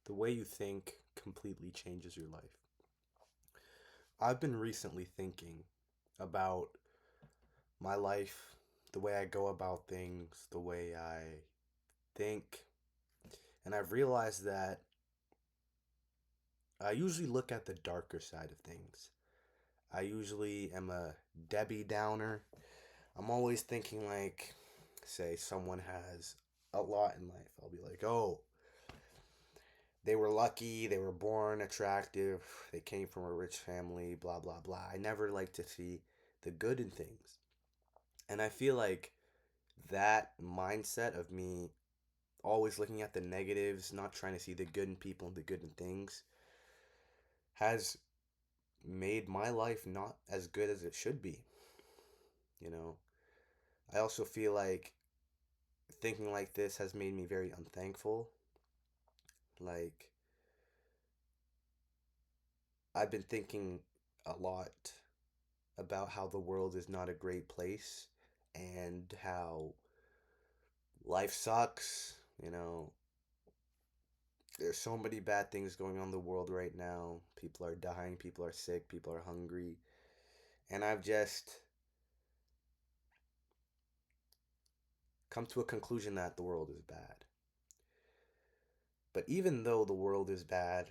The way you think completely changes your life. I've been recently thinking about my life, the way I go about things, the way I think, and I've realized that I usually look at the darker side of things. I usually am a Debbie Downer. I'm always thinking, like, say someone has a lot in life. I'll be like, oh, they were lucky, they were born attractive, they came from a rich family, blah, blah, blah. I never like to see the good in things. And I feel like that mindset of me always looking at the negatives, not trying to see the good in people and the good in things, has made my life not as good as it should be. You know, I also feel like thinking like this has made me very unthankful. Like, I've been thinking a lot about how the world is not a great place and how life sucks. There's so many bad things going on in the world right now. People are dying, people are sick, people are hungry. And I've just come to a conclusion that the world is bad. But even though the world is bad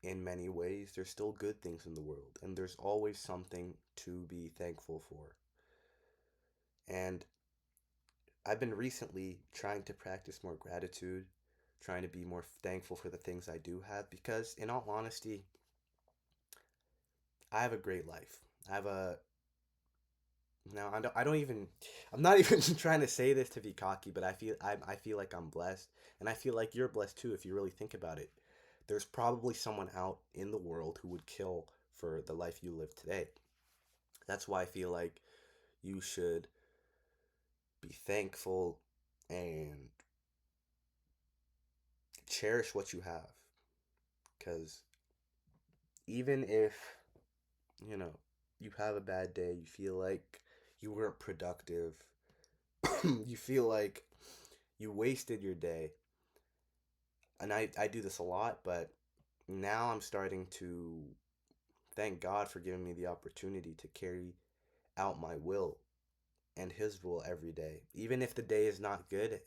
in many ways, there's still good things in the world. And there's always something to be thankful for. And I've been recently trying to practice more gratitude, trying to be more thankful for the things I do have, because in all honesty, I have a great life. I have a now I don't even I'm not even trying to say this to be cocky, but I feel like I'm blessed, and I feel like you're blessed too if you really think about it. There's probably someone out in the world who would kill for the life you live today. That's why I feel like you should be thankful and cherish what you have, because even if you know you have a bad day, you feel like you weren't productive, you feel like you wasted your day. And I do this a lot, but now I'm starting to thank God for giving me the opportunity to carry out my will and his will every day. Even if the day is not good,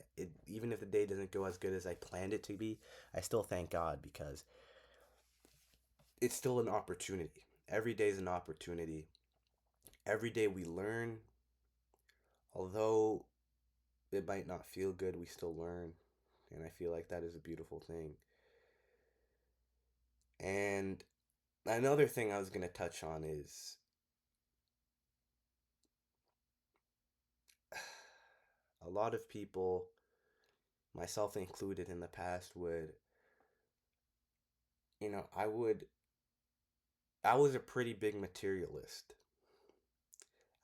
even if the day doesn't go as good as I planned it to be, I still thank God because it's still an opportunity. Every day is an opportunity. Every day we learn, although it might not feel good, we still learn. And I feel like that is a beautiful thing. And another thing I was going to touch on is a lot of people, myself included in the past, would, you know, I was a pretty big materialist.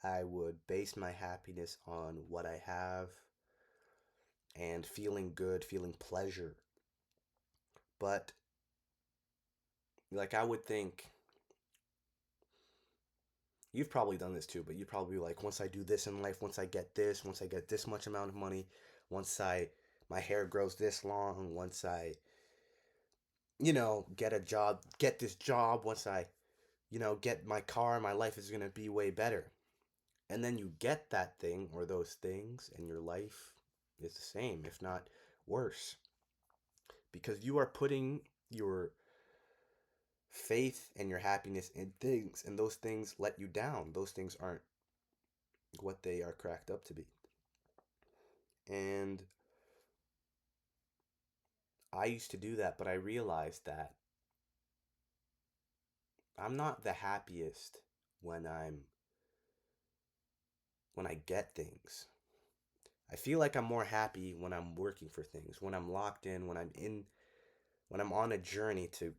I would base my happiness on what I have and feeling good, feeling pleasure. But, like, I would think, you've probably done this too, but you'd probably be like, once I do this in life, once I get this much amount of money, once my hair grows this long, once I, get a job, get this job, once I, get my car, my life is going to be way better. And then you get that thing or those things, and your life is the same, if not worse, because you are putting your faith and your happiness in things, and those things let you down. Those things aren't what they are cracked up to be. And I used to do that, but I realized that I'm not the happiest when I get things. I feel like I'm more happy when I'm working for things, when I'm locked in, when I'm on a journey to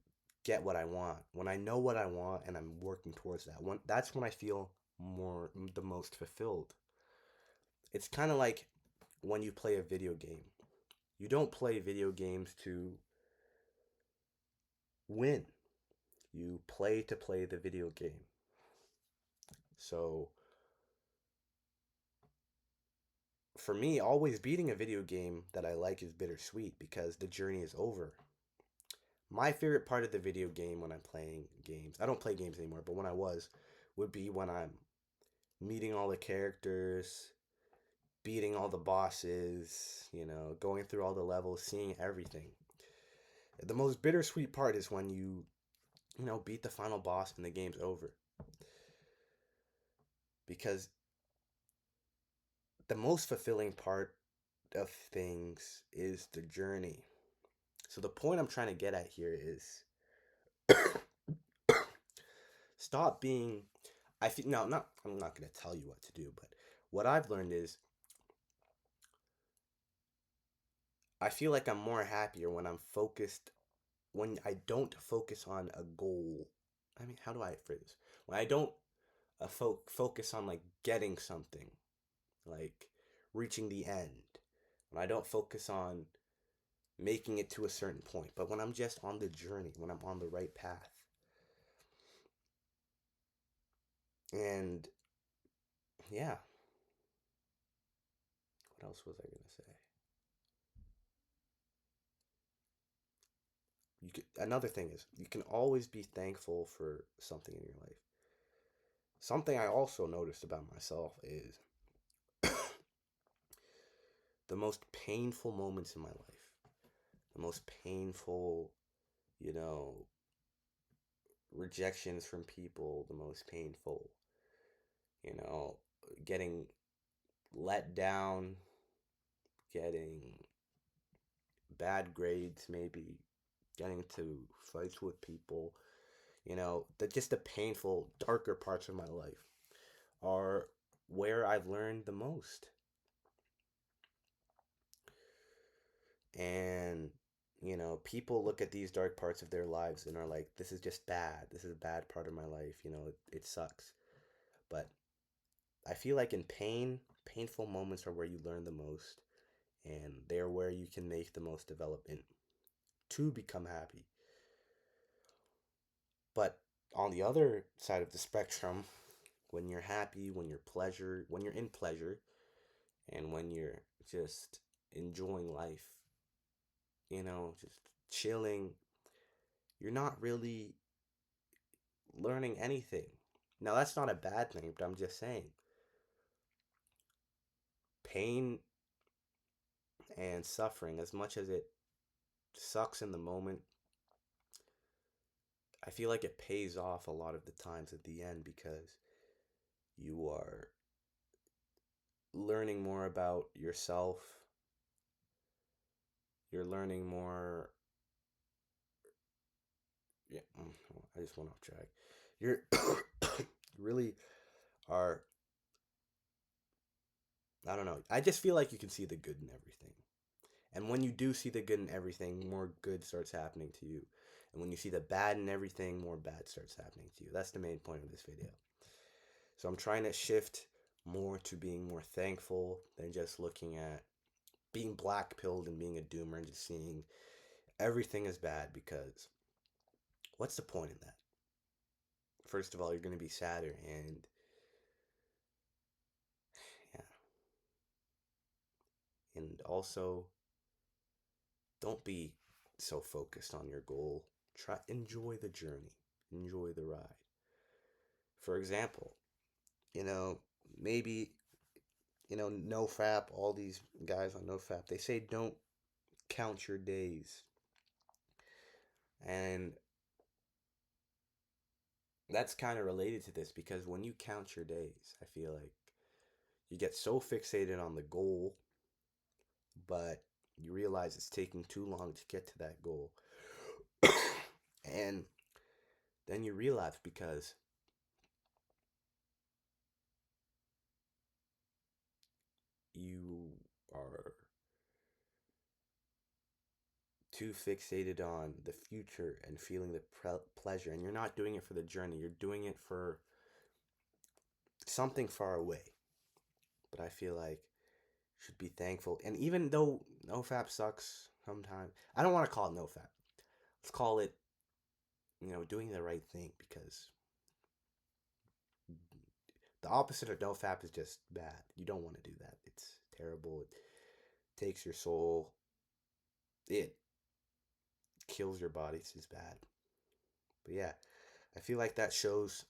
get what I want, when I know what I want and I'm working towards that. That's when I feel the most fulfilled. It's kind of like when you play a video game. You don't play video games to win. You play the video game. So for me, always beating a video game that I like is bittersweet because the journey is over. My favorite part of the video game when I'm playing games, I don't play games anymore, but when I was, would be when I'm meeting all the characters, beating all the bosses, going through all the levels, seeing everything. The most bittersweet part is when you beat the final boss and the game's over. Because the most fulfilling part of things is the journey. So the point I'm trying to get at here is stop being I feel no, not I'm not going to tell you what to do, but what I've learned is I feel like I'm more happier when I'm focused when I don't focus on a goal. I mean, how do I phrase this? When I don't focus on like getting something, like reaching the end. When I don't focus on making it to a certain point, but when I'm just on the journey, when I'm on the right path. And yeah, what else was I going to say? Another thing is you can always be thankful for something in your life. Something I also noticed about myself is the most painful moments in my life, the most painful, you know, rejections from people, the most painful, you know, getting let down, getting bad grades, maybe getting into fights with people, just the painful, darker parts of my life are where I've learned the most. And, people look at these dark parts of their lives and are like, this is just bad. This is a bad part of my life. It sucks. But I feel like in painful moments are where you learn the most. And they're where you can make the most development to become happy. But on the other side of the spectrum, when you're happy, when you're in pleasure, and when you're just enjoying life, just chilling, you're not really learning anything. Now, that's not a bad thing, but I'm just saying pain and suffering, as much as it sucks in the moment, I feel like it pays off a lot of the times at the end because you are learning more about yourself. You're learning more. Yeah, I just went off track. You're really are. I don't know. I just feel like you can see the good in everything. And when you do see the good in everything, more good starts happening to you. And when you see the bad in everything, more bad starts happening to you. That's the main point of this video. So I'm trying to shift more to being more thankful than just looking at being black pilled and being a doomer and just seeing everything is bad, because what's the point in that? First of all, you're going to be sadder, and yeah. And also, don't be so focused on your goal. Enjoy the journey. Enjoy the ride. For example, you know, maybe, NoFap, all these guys on NoFap, they say don't count your days. And that's kind of related to this, because when you count your days, I feel like you get so fixated on the goal, but you realize it's taking too long to get to that goal. And then you relapse because you are too fixated on the future and feeling the pleasure, and you're not doing it for the journey. You're doing it for something far away. But I feel like you should be thankful. And even though NoFap sucks sometimes, I don't want to call it NoFap. Let's call it, doing the right thing, because the opposite of NoFap is just bad. You don't want to do that. It's terrible. It takes your soul. It kills your body. It's just bad. But yeah, I feel like that shows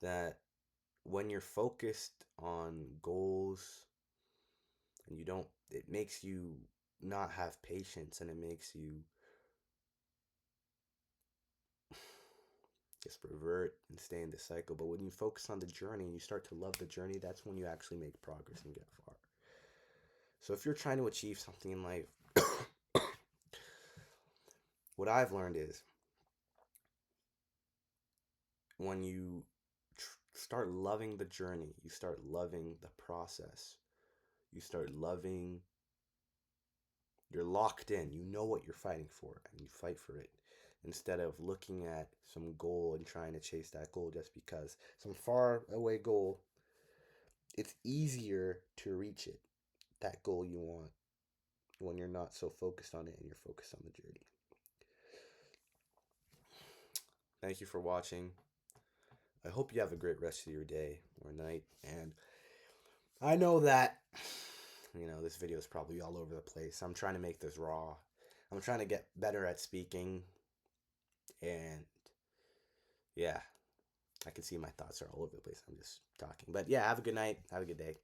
that when you're focused on goals and you don't, it makes you not have patience, and it makes you just revert and stay in the cycle. But when you focus on the journey and you start to love the journey, that's when you actually make progress and get far. So if you're trying to achieve something in life, what I've learned is when you start loving the journey, you start loving the process, you start loving, you're locked in, you know what you're fighting for, and you fight for it instead of looking at some goal and trying to chase that goal just because some far away goal. It's easier to reach it, that goal you want, when you're not so focused on it and you're focused on the journey. Thank you for watching. I hope you have a great rest of your day or night. And I know that, this video is probably all over the place. I'm trying to make this raw. I'm trying to get better at speaking. And yeah, I can see my thoughts are all over the place. I'm just talking. But yeah, have a good night. Have a good day.